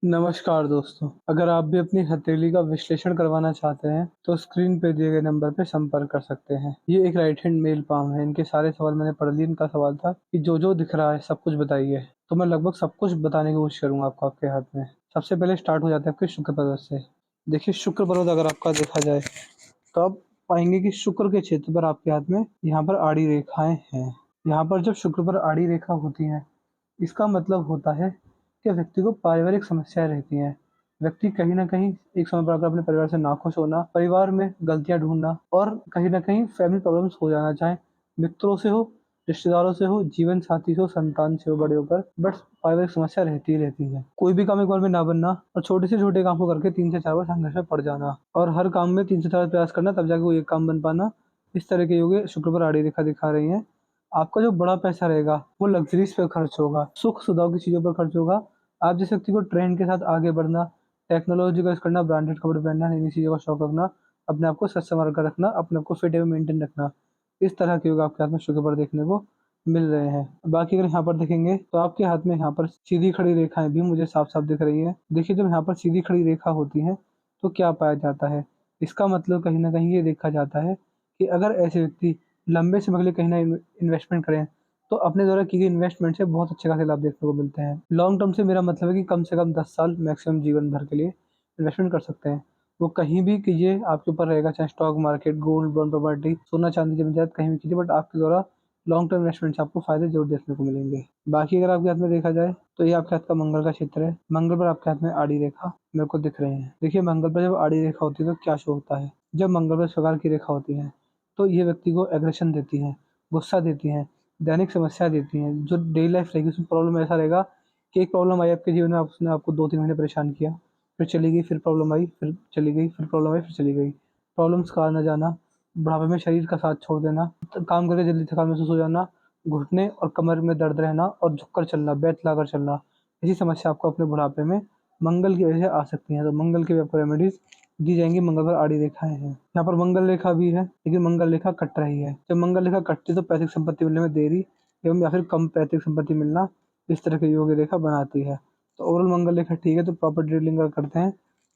नमस्कार दोस्तों, अगर आप भी अपनी हथेली का विश्लेषण करवाना चाहते हैं, तो स्क्रीन पे दिए गए नंबर पे संपर्क कर सकते हैं। ये एक राइट हैंड मेल पाम है। इनके सारे सवाल मैंने पढ़ लिए। इनका सवाल था कि जो दिख रहा है सब कुछ बताइए। तो मैं लगभग सब कुछ बताने की कोशिश करूंगा आपको आपके हाथ में। सबसे पहले स्टार्ट हो जाता है आपके शुक्र पर्वत से। देखिए, शुक्र पर्वत अगर आपका देखा जाए तो आप पाएंगे कि शुक्र के क्षेत्र पर आपके हाथ में यहाँ पर आड़ी रेखाएं हैं। यहाँ पर जब शुक्र पर आड़ी रेखा होती है, इसका मतलब होता है कि व्यक्ति को पारिवारिक समस्याएं रहती हैं। व्यक्ति कहीं न कहीं एक समय पर अगर अपने परिवार से नाखुश होना, परिवार में गलतियाँ ढूँढना और कहीं न कहीं फैमिली प्रॉब्लम्स हो जाना, चाहे मित्रों से हो, रिश्तेदारों से हो, जीवन साथी से हो, संतान से हो, बड़े होकर, बट पारिवारिक समस्या रहती ही रहती है। कोई भी काम एक बार में ना बनना और छोटे से छोटे काम को करके 3 से 4 बार संघर्ष में पड़ जाना और हर काम में 3 से 4 प्रयास करना तब जाके वो एक काम बन पाना, इस तरह के योग शुक्र पर आड़ी रेखा दिखा रही हैं। आपका जो बड़ा पैसा रहेगा वो लग्जरीज पे खर्च होगा, सुख सुविधाओं की चीज़ों पर खर्च होगा। आप जिस व्यक्ति को ट्रेंड के साथ आगे बढ़ना, टेक्नोलॉजी का यूज़ करना, ब्रांडेड कपड़े पहनना, नई-नई चीज़ों का शौक रखना, अपने आप को सच संवार कर रखना, अपने आप को फिट एवं मेंटेन रखना, इस तरह के योग आपके हाथ में शुक्र पर देखने को मिल रहे हैं। बाकी अगर यहाँ पर देखेंगे तो आपके हाथ में यहाँ पर सीधी खड़ी रेखाएँ भी मुझे साफ-साफ दिख रही हैं। देखिए, जब यहाँ पर सीधी खड़ी रेखा होती है तो क्या पाया जाता है? इसका मतलब कहीं न कहीं ये देखा जाता है कि अगर ऐसे व्यक्ति लंबे समय के लिए कहीं न इन्वेस्टमेंट करें, तो अपने द्वारा की गई इन्वेस्टमेंट से बहुत अच्छे खासे लाभ देखने को मिलते हैं। लॉन्ग टर्म से मेरा मतलब है कि कम से कम 10 साल मैक्सिमम जीवन भर के लिए इन्वेस्टमेंट कर सकते हैं। वो कहीं भी कीजिए, आपके ऊपर रहेगा, चाहे stock market, gold, bond, property, सोना, चांदी, जमीन जायदाद कहीं भी कीजिए, बट आपके द्वारा लॉन्ग टर्म इन्वेस्टमेंट से आपको फ़ायदे ज़रूर देखने को मिलेंगे। बाकी अगर आपके हाथ में देखा जाए, तो ये आपके हाथ का मंगल का क्षेत्र है। मंगल पर आपके हाथ में आड़ी रेखा मेरे को दिख रही है। देखिए, मंगल पर जब आड़ी रेखा होती है तो क्या शो होता है? जब मंगल पर इस प्रकार की रेखा होती है, तो ये व्यक्ति को एग्रेशन देती है, गुस्सा देती हैं, दैनिक समस्या देती हैं। जो डेली लाइफ रहेगी उसमें प्रॉब्लम ऐसा रहेगा कि एक प्रॉब्लम आई आपके जीवन में, उसने आपको 2-3 महीने परेशान किया, फिर चली गई, फिर प्रॉब्लम आई, फिर चली गई, फिर प्रॉब्लम आई, फिर चली गई। प्रॉब्लम्स का आना जाना, बुढ़ापे में शरीर का साथ छोड़ देना, काम करके जल्दी थकान महसूस हो जाना, घुटने और कमर में दर्द रहना और झुककर चलना, बैठ-लाकर चलना, ऐसी समस्या आपको अपने बुढ़ापे में मंगल की वजह से आ सकती है। तो मंगल की भी आपको रेमेडीज़ दी जाएँगी। मंगल पर आड़ी रेखाएँ हैं। यहाँ पर मंगल रेखा भी है, लेकिन मंगल रेखा कट रही है। जब मंगल रेखा कटती है तो पैतृक संपत्ति मिलने में देरी एवं या फिर कम पैतृक संपत्ति मिलना, इस तरह की योग्य रेखा बनाती है। तो ओवरऑल मंगल रेखा ठीक है, तो प्रॉपर डीलिंग अगर करते हैं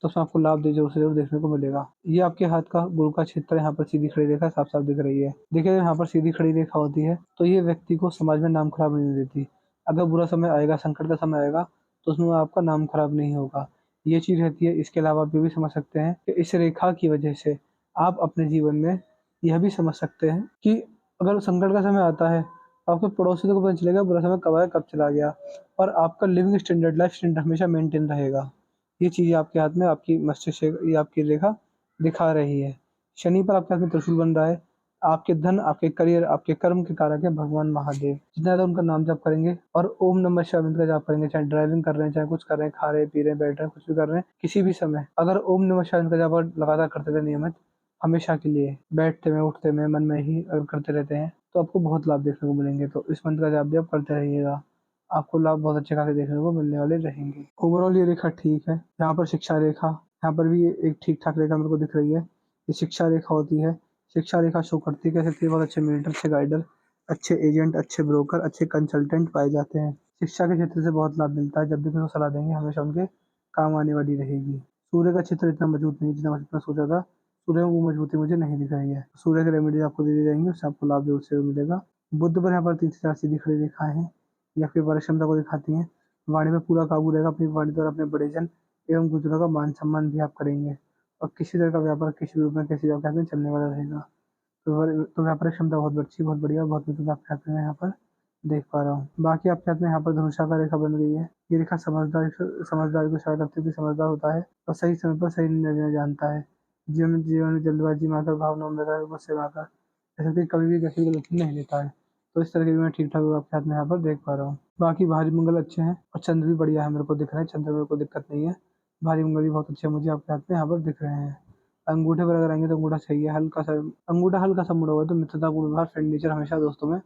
तो उसमें आपको लाभ ज़रूर से ज़रूर देखने को मिलेगा। ये आपके हाथ का गुरु का क्षेत्र है, यहाँ पर सीधी खड़ी रेखा साफ-साफ दिख रही है। देखिए, यहाँ पर सीधी खड़ी रेखा होती है, तो ये व्यक्ति को समाज में नाम खराब नहीं होने देती। अगर बुरा समय आएगा, संकट का समय आएगा, तो उसमें आपका नाम खराब नहीं होगा। ये चीज़ रहती है। इसके अलावा आप ये भी समझ सकते हैं कि इस रेखा की वजह से आप अपने जीवन में यह भी समझ सकते हैं कि अगर संकट का समय आता है, आपके पड़ोसियों को पता चलेगा बुरा समय कब आया, कब चला गया, और आपका लिविंग स्टैंडर्ड, लाइफ स्टैंडर्ड हमेशा मेंटेन रहेगा। ये चीज़ आपके हाथ में, आपकी मस्तिष्क से ये आपकी रेखा दिखा रही है। शनि पर आपके हाथ में त्रिशूल बन रहा है। आपके धन, आपके करियर, आपके कर्म के कारक हैं भगवान महादेव। जितना ज़्यादा उनका नाम जप करेंगे और ओम नमः शिवाय मंत्र का जाप करेंगे, चाहे ड्राइविंग कर रहे हैं, चाहे कुछ कर रहे हैं, खा रहे हैं, पी रहे हैं, बैठ रहे हैं, कुछ भी कर रहे हैं, किसी भी समय अगर ओम नमः शिवाय मंत्र का जाप आप लगातार करते रहे नियमित, हमेशा के लिए बैठते में, उठते में, मन में ही अगर करते रहते हैं, तो आपको बहुत लाभ देखने को मिलेंगे। तो इस मंत्र का जाप भी आप करते रहिएगा। आपको लाभ बहुत अच्छे खासे देखने को मिलने वाले रहेंगे। ओवरऑल ये रेखा ठीक है। यहाँ पर शिक्षा रेखा, यहाँ पर भी एक ठीक-ठाक रेखा मेरे को दिख रही है। ये शिक्षा रेखा होती है। शिक्षा रेखा शो करती है, कह सकते हैं बहुत अच्छे मेंटर, अच्छे गाइडर, अच्छे एजेंट, अच्छे ब्रोकर, अच्छे कंसल्टेंट पाए जाते हैं। शिक्षा के क्षेत्र से बहुत लाभ मिलता है। जब भी किसी को सलाह देंगे, हमेशा उनके काम आने वाली रहेगी। सूर्य का क्षेत्र इतना मजबूत नहीं, जितना मैं सोचा था। सूर्य में वो मजबूती मुझे नहीं दिख रही है। सूर्य की रेमेडीज़ आपको दे दी जाएँगी, उससे आपको लाभ ज़रूर से ज़रूर मिलेगा। बुध पर यहाँ पर 3 से 4 सीधी खड़ी रेखाएँ हैं। ये आपकी कार्य क्षमता को दिखाती हैं। वाणी पे पूरा काबू रहेगा। अपनी वाणी द्वारा अपने बड़ेजन एवं गुरुजनों का मान-सम्मान भी आप करेंगे और किसी तरह का व्यापार किसी भी रूप में, किसी भी हाथ में चलने वाला रहेगा। तो व्यापारिक क्षमता बहुत अच्छी, बहुत बढ़िया, बहुत मजबूत आपके हाथ में यहाँ पर देख पा रहा हूँ। बाकी आपके हाथ में यहाँ पर धनुषाकार रेखा बन रही है। ये रेखा समझदारी को इशारा करती है कि समझदार होता है और सही समय पर सही निर्णय लेना जानता है। जीवन में जल्दबाजी में आकर, भावनाओं में आकर, गुस्से में आकर, ऐसे कि कभी भी किसी की गलती नहीं लेता है। तो इस तरह के भी मैं ठीक-ठाक आपके हाथ में यहाँ पर देख पा रहा हूँ। बाकी भारी मंगल अच्छे हैं और चंद्र भी बढ़िया है, मेरे को दिख रहे हैं। चंद्र में कोई दिक्कत नहीं है। भारी मंगल भी बहुत अच्छे मुझे आपके हाथ में यहाँ पर दिख रहे हैं। अंगूठे पर अगर आएँगे तो अंगूठा सही है, अंगूठा हल्का-सा मुड़ा हुआ है, तो मित्रतापूर्ण व्यवहार, फ्रेंड नेचर हमेशा दोस्तों में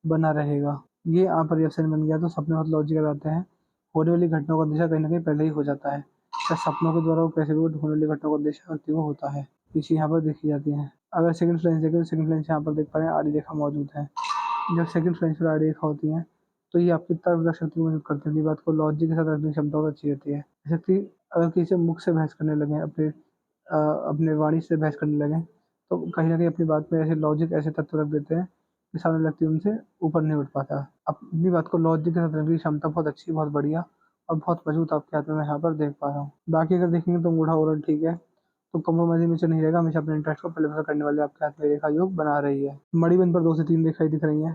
बना रहेगा। ये अपर्याप्त बन गया तो सपने बहुत लॉजिकल आते हैं। होने वाली घटनाओं का दिशा कहीं न कहीं पहले ही हो जाता है। तो सपनों के द्वारा वो कैसे भी होने वाली घटनाओं का दिशा व्यक्ति को होता है। ये चीज़ यहाँ पर देखी जाती है। अगर सेकंड फ्लैंज देखें तो सेकंड फ्लैंज यहाँ पर देख पा रहे हैं आड़ी रेखा मौजूद है। जब सेकंड फ्लैंज पर आड़ी रेखा होती है, तो ये आपकी तर्क शक्ति को मजबूत करते हैं। अपनी बात को लॉजिक के साथ रखने की क्षमता बहुत अच्छी रहती है। जैसे कि अगर किसी से मुख से बहस करने लगे, अपने वाणी से बहस करने लगे, तो कहीं न कहीं अपनी बात में ऐसे लॉजिक, ऐसे तत्व रख देते हैं कि सामने वाला व्यक्ति उनसे ऊपर नहीं उठ पाता। अपनी बात को लॉजिक के साथ रखने की क्षमता बहुत अच्छी, बहुत बढ़िया और बहुत मजबूत आपके हाथ में मैं यहाँ पर देख पा रहा हूँ। बाकी अगर देखेंगे तो मूढ़ा ओवरऑल ठीक है, तो कम्प्रोमाइज़िंग नेचर नहीं रहेगा, हमेशा अपने इंटरेस्ट को पहले प्रेफ़र करने वाले आपके हाथ में रेखा योग बना रही है। मणिबंध पर 2 से 3 रेखाएँ दिख रही हैं,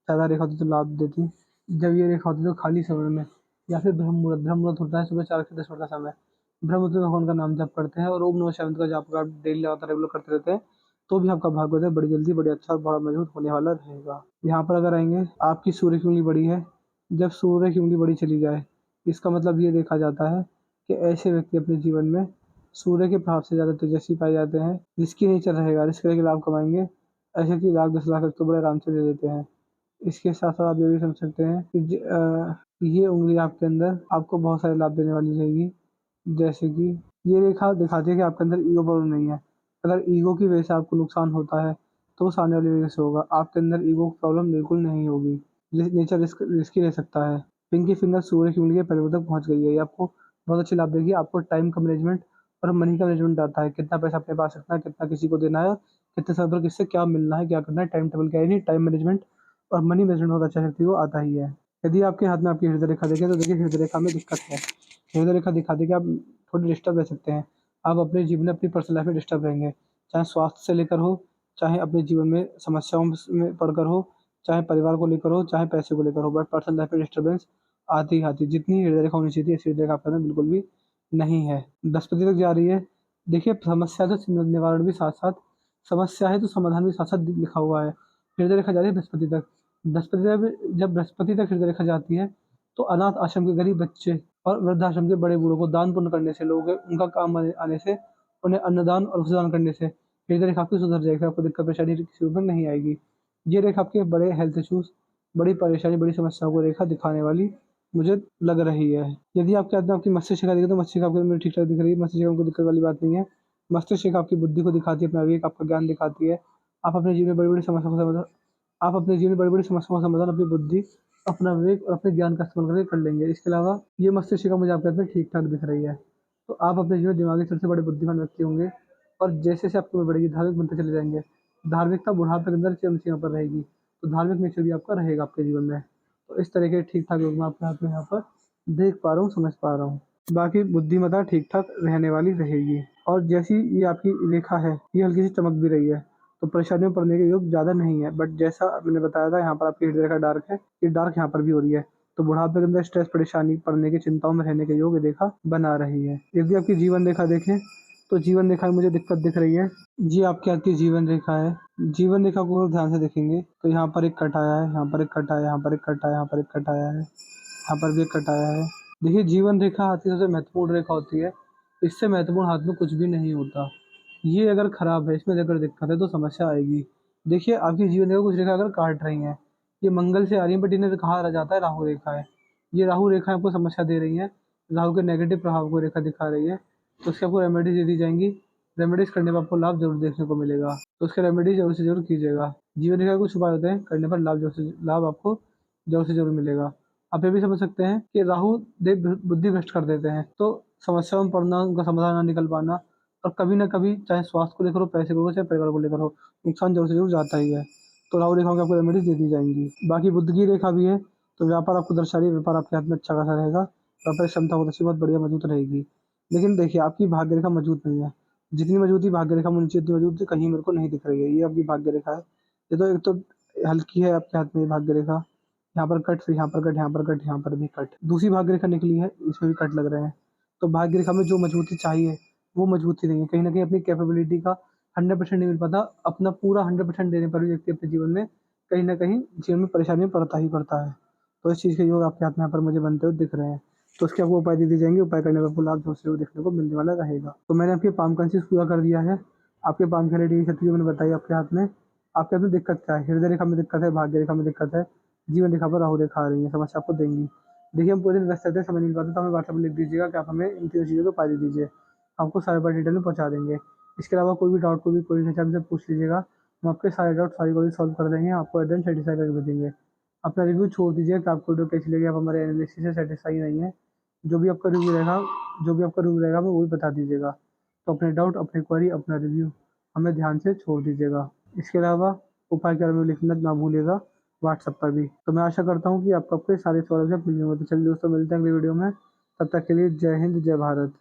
ज़्यादा रेखा होती तो लाभ देती। जब ये रेखा होती है तो खाली समय में या फिर ब्रह्म मुहूर्त होता है सुबह 4 से 10 मिनट का समय। ब्रह्म मुहूर्त में भगवान का नाम जप करते हैं और ओम नमः शिवाय का जाप अगर आप डेली लगातार रेगुलर करते रहते हैं, तो भी आपका भाग्योदय बड़ी जल्दी, बड़े अच्छा और बड़ा मजबूत होने वाला रहेगा। यहाँ पर अगर आएँगे, आपकी सूर्य की उँगली बड़ी है, जब सूर्य की उँगली बड़ी चली जाए, इसका मतलब ये देखा जाता है कि ऐसे व्यक्ति अपने जीवन में सूर्य के प्रभाव से ज़्यादा तेजस्वी पाए जाते हैं। रिस्की नेचर रहेगा, रिस्क लेके लाभ कमाएँगे। ऐसे व्यक्ति लाख 10 लाख तो बड़े आराम से ले लेते हैं। इसके साथ-साथ आप ये भी समझ सकते हैं कि ये उँगली आपके अंदर आपको बहुत सारे लाभ देने वाली रहेगी। जैसे कि ये रेखा दिखाती है कि आपके अंदर ईगो प्रॉब्लम नहीं है। अगर ईगो की वजह से आपको नुकसान होता है, तो वो सामने वाली वजह से होगा। आपके अंदर ईगो प्रॉब्लम बिल्कुल नहीं होगी। नेचर रिस्की ले सकता है। पिंकी फिंगर सूर्य की उँगली के पैरों तक पहुँच गई है। ये आपको बहुत अच्छी लाभ देगी। आपको टाइम का मैनेजमेंट और मनी का मैनेजमेंट आता है। कितना पैसा अपने पास रखना है, कितना किसी को देना है, कितने समय पर किससे क्या मिलना है, क्या करना है, टाइम टेबल क्या है नहीं, टाइम मैनेजमेंट और मनी मैनेजमेंट बहुत अच्छा व्यक्ति को आता ही है। यदि आपके हाथ में आपकी हृदय रेखा देखें, तो देखिए हृदय रेखा में दिक्कत है। हृदय रेखा दिखाती है कि आप थोड़े डिस्टर्ब रह सकते हैं। आप अपने जीवन में, अपनी पर्सनल लाइफ में डिस्टर्ब रहेंगे। चाहे स्वास्थ्य से लेकर हो, चाहे अपने जीवन में समस्याओं में पड़कर हो, चाहे परिवार को लेकर हो, चाहे पैसे को लेकर हो, बट पर्सनल लाइफ में डिस्टर्बेंस आती ही आती है। जितनी हृदय रेखा होनी चाहिए थी, ऐसी हृदय रेखा आपके अंदर बिल्कुल भी नहीं है। बृहस्पति तक जा रही है। देखिए समस्या तो निवारण भी साथ-साथ, समस्या है तो समाधान भी साथ-साथ लिखा हुआ है। हृदय रेखा जा रही है बृहस्पति तक। जब बृहस्पति तक हृदय रेखा जाती है, तो अनाथ आश्रम के गरीब बच्चे और वृद्धाश्रम के बड़े बूढ़ों को दान पुण्य करने से, लोगों के उनका काम आने से, उन्हें अन्नदान और वस्त्रदान करने से हृदय रेखा आपकी सुधर जाएगी। आपको दिक्कत परेशानी किसी रूप में नहीं आएगी। ये रेखा आपके बड़े हेल्थ इश्यूज़, बड़ी परेशानी, बड़ी समस्याओं को रेखा दिखाने वाली मुझे लग रही है। यदि आपके हाथ में आपकी मस्तिष्क रेखा दिखे, तो मस्तिष्क आपके अंदर ठीक-ठाक दिख रही है। मस्तिष्क में कोई दिक्कत वाली बात नहीं है। मस्तिष्क रेखा आपकी बुद्धि को दिखाती है, अपना विवेक, आपका ज्ञान दिखाती है। आप अपने जीवन में बड़ी-बड़ी समस्याओं का समाधान आप अपने जीवन में बड़ी-बड़ी समस्याओं का समाधान अपनी बुद्धि, अपना विवेक और अपने ज्ञान का इस्तेमाल करके कर लेंगे। इसके अलावा ये मस्तिष्क रेखा मुझे आपके हाथ में ठीक-ठाक दिख रही है। तो आप अपने जीवन में दिमागी स्तर से बड़े बुद्धिमान व्यक्ति होंगे और जैसे-जैसे आपकी उम्र बढ़ेगी, धार्मिक बनते चले जाएँगे। धार्मिकता बुढ़ापे के अंदर चरम सीमा पर रहेगी, तो धार्मिक नेचर भी आपका रहेगा आपके जीवन में। तो इस तरह के ठीक-ठाक योग मैं आपके हाथ में यहाँ पर देख पा रहा हूँ, समझ पा रहा हूँ। बाकी बुद्धिमत्ता ठीक-ठाक रहने वाली रहेगी और जैसी ये आपकी रेखा है, ये हल्की-सी चमक भी रही है, तो परेशानियों में पड़ने के योग ज़्यादा नहीं है। बट जैसा मैंने बताया था, यहाँ पर आपकी हृदय रेखा डार्क है, ये डार्क यहाँ पर भी हो रही है। तो बुढ़ापे के अंदर स्ट्रेस, परेशानी, पड़ने की चिंताओं में रहने के योग ये रेखा बना रही है। यदि आपकी जीवन रेखा देखें, तो जीवन रेखा में मुझे दिक्कत दिख रही है। ये आपके हाथ की जीवन रेखा है। जीवन रेखा को ध्यान से देखेंगे, तो यहाँ पर एक कट आया है, यहाँ पर एक कट आया है, यहाँ पर एक कट आया है, यहाँ पर एक कट आया है, यहाँ पर भी एक कट आया है। देखिए जीवन रेखा हाथ की सबसे महत्वपूर्ण रेखा होती है। इससे महत्वपूर्ण हाथ में कुछ भी नहीं होता। ये अगर खराब है, इसमें अगर दिक्कत है तो समस्या आएगी। देखिए आपकी जीवन रेखा कुछ रेखा अगर काट रही हैं, ये मंगल से आ रही है, बट इन्हें कहा रह जाता है राहु रेखा है। ये राहु रेखा आपको समस्या दे रही है। राहु के नेगेटिव प्रभाव को रेखा दिखा रही है। तो उसकी आपको रेमेडीज़ दे दी जाएँगी। रेमेडीज़ करने पर आपको लाभ ज़रूर देखने को मिलेगा। तो उसके रेमेडी ज़रूर से ज़रूर कीजिएगा। जीवन रेखा के कुछ उपाय होते हैं, करने पर लाभ आपको ज़रूर से ज़रूर मिलेगा। आप ये भी समझ सकते हैं कि राहु देव बुद्धि भ्रष्ट कर देते हैं, तो समस्याओं में पड़ना, उनका समाधान ना निकल पाना और कभी न कभी चाहे स्वास्थ्य को लेकर हो, पैसे को हो, चाहे परिवार को लेकर हो, नुकसान ज़रूर से ज़रूर जाता ही है। तो राहु रेखाओं की आपको रेमेडीज़ दे दी जाएँगी। बाकी बुध की रेखा भी है, तो व्यापार आपको दर्शा रही है, व्यापार आपके हाथ में अच्छा खासा रहेगा। व्यापारिक क्षमता बहुत अच्छी, बहुत बढ़िया मजबूत रहेगी। लेकिन देखिए आपकी भाग्य रेखा मजबूत नहीं है। जितनी मजबूती भाग्य रेखा में होनी चाहिए, उतनी मजबूती कहीं मेरे को नहीं दिख रही है। ये आपकी भाग्य रेखा है। ये तो एक तो हल्की है आपके हाथ में ये भाग्य रेखा। यहाँ पर कट, फिर यहाँ पर कट, यहाँ पर कट, यहाँ पर भी कट। दूसरी भाग्य रेखा निकली है, इसमें भी कट लग रहे हैं। तो भाग्य रेखा में जो मजबूती चाहिए, वो मजबूती नहीं है। कहीं न कहीं अपनी कैपेबिलिटी का 100% नहीं मिल पाता। अपना पूरा 100% देने पर भी व्यक्ति अपने जीवन में कहीं न कहीं जीवन में परेशानी में पड़ता ही पड़ता है। तो इस चीज़ के योग आपके हाथ में यहाँ पर मुझे बनते हुए दिख रहे हैं। तो उसके आपको उपाय दे दिए जाएँगे, उपाय करने पर आपको लाभ ज़रूर से ज़रूर देखने को मिलने वाला रहेगा। तो मैंने आपके पाम कंसिस पूरा कर दिया है। आपके पाम की रेडी शक्ति मैंने बताई आपके हाथ में। आपके हाथ में दिक्कत क्या है? हृदय रेखा में दिक्कत है, भाग्य रेखा में दिक्कत है, जीवन रेखा पर राहु रेखा आ रही है, समस्या आपको देंगी। देखिए हम पूरे दिन व्यस्त रहते हैं, समय नहीं मिल पाता, तो हमें व्हाट्सएप में लिख दीजिएगा कि आप हमें इन तीनों चीज़ों के उपाय दे दीजिए। आपको सारे बार डिटेल में पहुँचा देंगे। इसके अलावा कोई भी डाउट, कोई भी क्वेरी है, हमसे पूछ लीजिएगा। हम आपके सारे डाउट, सारी क्वेरी सॉल्व कर देंगे, आपको एट द एंड सैटिस्फाई करके भेजेंगे। अपना रिव्यू छोड़ दीजिए कि आपको वीडियो कैसी लगी, आप हमारे एनालिसिस से सेटिस्फाई नहीं है। जो भी आपका रिव्यू रहेगा हमें वही बता दीजिएगा। तो अपने डाउट, अपनी क्वेरी, अपना रिव्यू हमें ध्यान से छोड़ दीजिएगा। इसके अलावा उपाय के बारे में लिखना ना भूलिएगा व्हाट्सएप पर भी। तो मैं आशा करता हूँ कि आपको आपके सारे सवाल जवाब मिल जाएंगे। तो चलिए दोस्तों, मिलते हैं अगली वीडियो में। तब तक के लिए जय हिंद, जय भारत।